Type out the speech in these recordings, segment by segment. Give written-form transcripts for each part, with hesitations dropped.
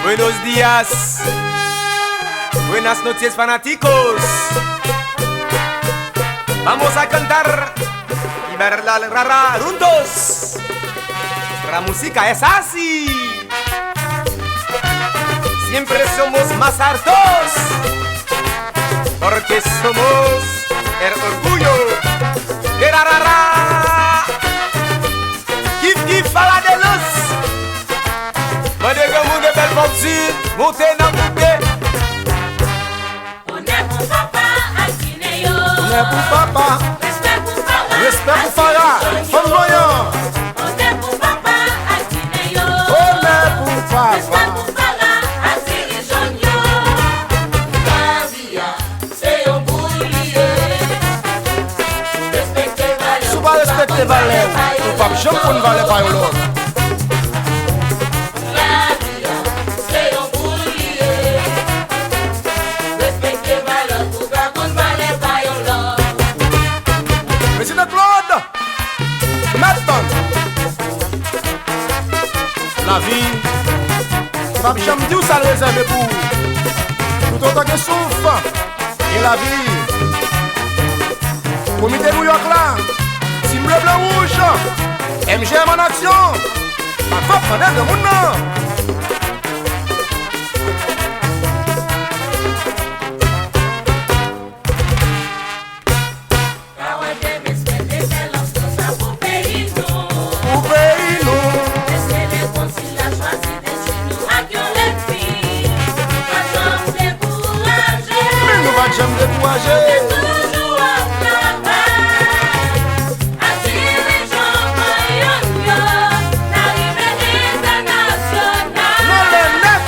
Buenos días, buenas noches fanáticos. Vamos a cantar y bailar rara juntos. La música es así. Siempre somos más hartos, porque somos el orgullo de la rara. Kif à la délos. Mandez comme vous de belles fortunes, montez dans le bouquet. On est pour papa, Akineyo. On est pour papa. Respect pour papa, Respect pour Farah, femme voyant. On est pour papa, Akineyo. On est pour Respect papa. pour Farah, Asiri Jonyo. Gavia, c'est un boulier. Respectez valeur. Si vous ne respectez pas valeur, vous ne pouvez jamais prendre valeur par l'autre. Gavia, c'est un boulier. Respectez valeur pour pas qu'on valait pas yon l'homme. Monsieur de Claude, maintenant, la vie, je ne jamais dire ça réservé pour tout autant que souffre. Et la vie, comité New York là, team bleu blanc rouge, MGM en action, ma femme pendant de mon nom. J'aime décourager. Toujours au travail, attirer les gens voyants, l'arrivée internationale. Non, les neuf,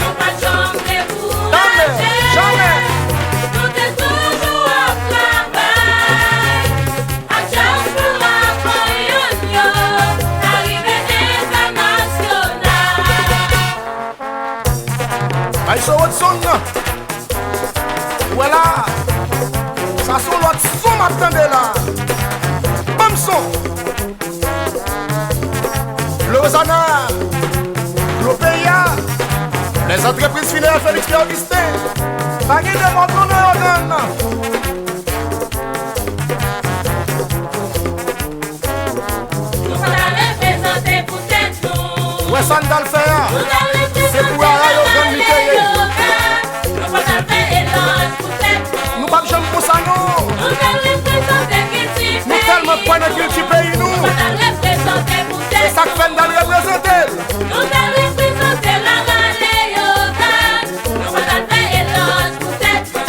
Nous pas jamais jamais, décourager. jamais. Nous est toujours au travail, attirer les voyants, l'arrivée internationale. I saw what song. Voilà, ça son l'autre son m'attendait là. Bam son. Le Rosanna, l'OPIA, les entreprises filiales Félix Augustin. Pas de demande qu'on a. Nous allons représenter pour tête nous. Ouais, Sandal Fer. Nous allons représenter C'est pour la radio Grande Mickey. Nous allons faire éloge pour tête nous. Nous pas de pour ça non. Nous allons représenter Kitty Nous tellement point de culture pays nous. Nous allons représenter pour C'est tête ça que fait d'aller représenter. Nous allons représenter la Raléoga. Nous allons faire éloge pour tête nous.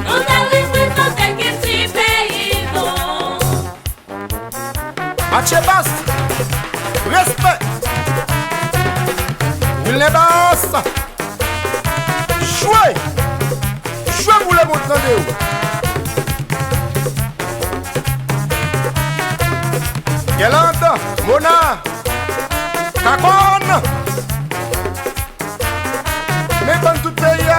Nous allons représenter Kitty pays nous. Mathieu Basse, respect. Il n'est basse. Jouez. Jouez pour le monde de vous. Galante, Mona, Kakon. Mais dans tout pays,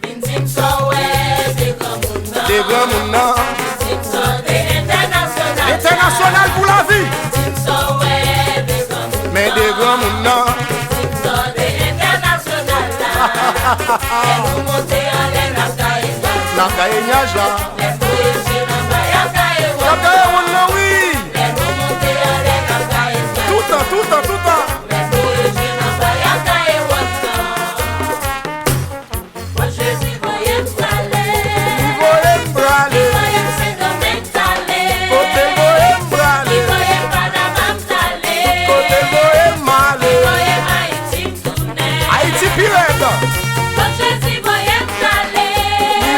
Bintim Sowe, des grands des grands Mona. Bintim Sowe, international. International pour la vie. Bintim Sowe, des grands Mais des grands Mona. Bintim Sowe, international. Et nous monter en l'air, La Kayenyaja. les voyager en bas, La Kayenyaja, oui. et nous monter en l'air, Tout en, tout en, tout en. les voyager en bas, moi je dis, voyez m'aller, Voyez m'aller. voyez c'est domaine t'aller, Côté voyez m'aller. voyez Panama m'aller, Côté voyez m'aller. voyez Haïti tourner, Haïti pirate. moi je dis, voyez m'aller,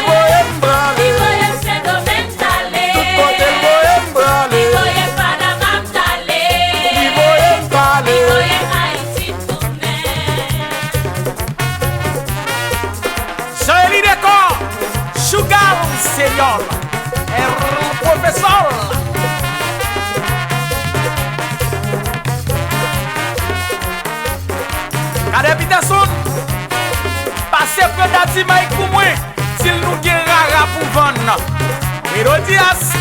Voyez m'aller. voyez c'est domaine t'aller, Côté voyez m'aller. voyez Panama m'aller, Voyez m'aller. voyez Haïti tourner. Jolie décor, Sugar Senior, el professeur. Kade Peterson, passez peu d'Atimaï pour moi, s'il nous gagne rara pour vendre. Hérodias.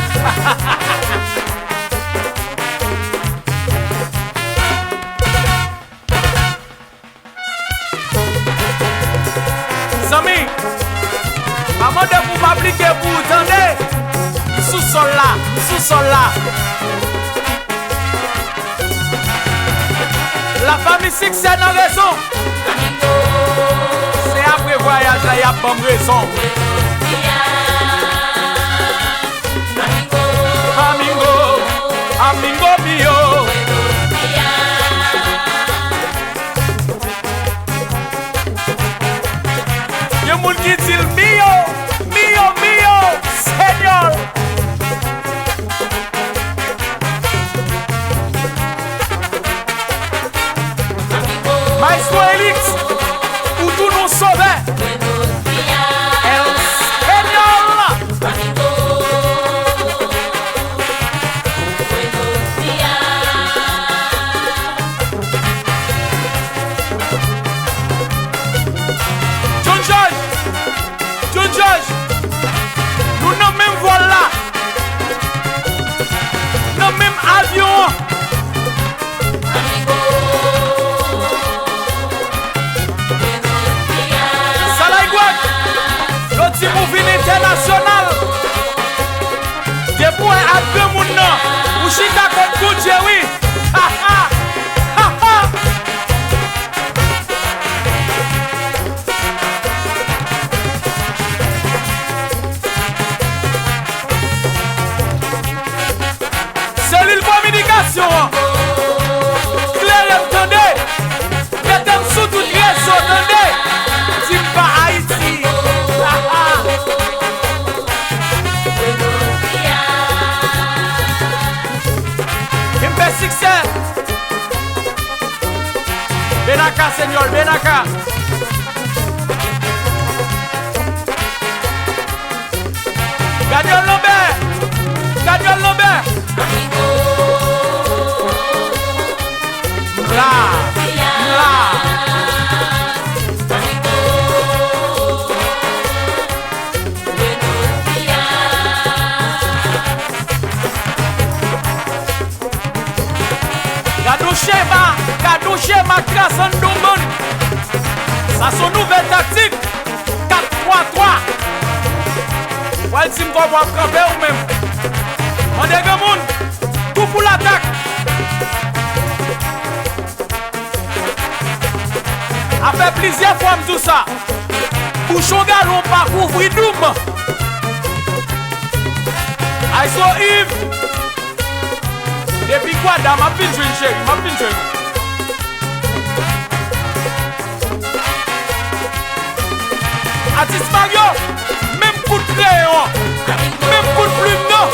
là, sous-sol là. La famille succès dans raison. C'est après voyage là, il y a bonne raison. Amingo, amingo mio. Y'a moun qui dit mio, mio, mio, Seigneur. Maestro Elix, où tout nous sauver. El Seigneur. John George, nous n'avons même vol là. Nous n'avons même avion. L'autre mouvement international. Des points à deux mouns. Ou chita contre Gucci, oui. Ha ha. Ha ha. Cellule communication. Claire, entendez. Mettez sous toute réseau, entendez. Dis pas Haïti. Succès. Benaka, Seigneur, Benaka. Gagnol Lambert. Gagnol Lambert. Là. Là. Gadou schéma classe en Doumbon. Ça son nouvelle tactique 4-3-3. Ouais, si m'ko va frapper ou même. On est gamoun. Tout pour l'attaque. Après plusieurs fois tout ça. Bouchon galon pas couvrir Doum. I saw Yves. Depuis quoi, dame, m'a fin joué, chérie, m'a fin joué. Artiste Mario, même coup de crayon, même coup de plume, non.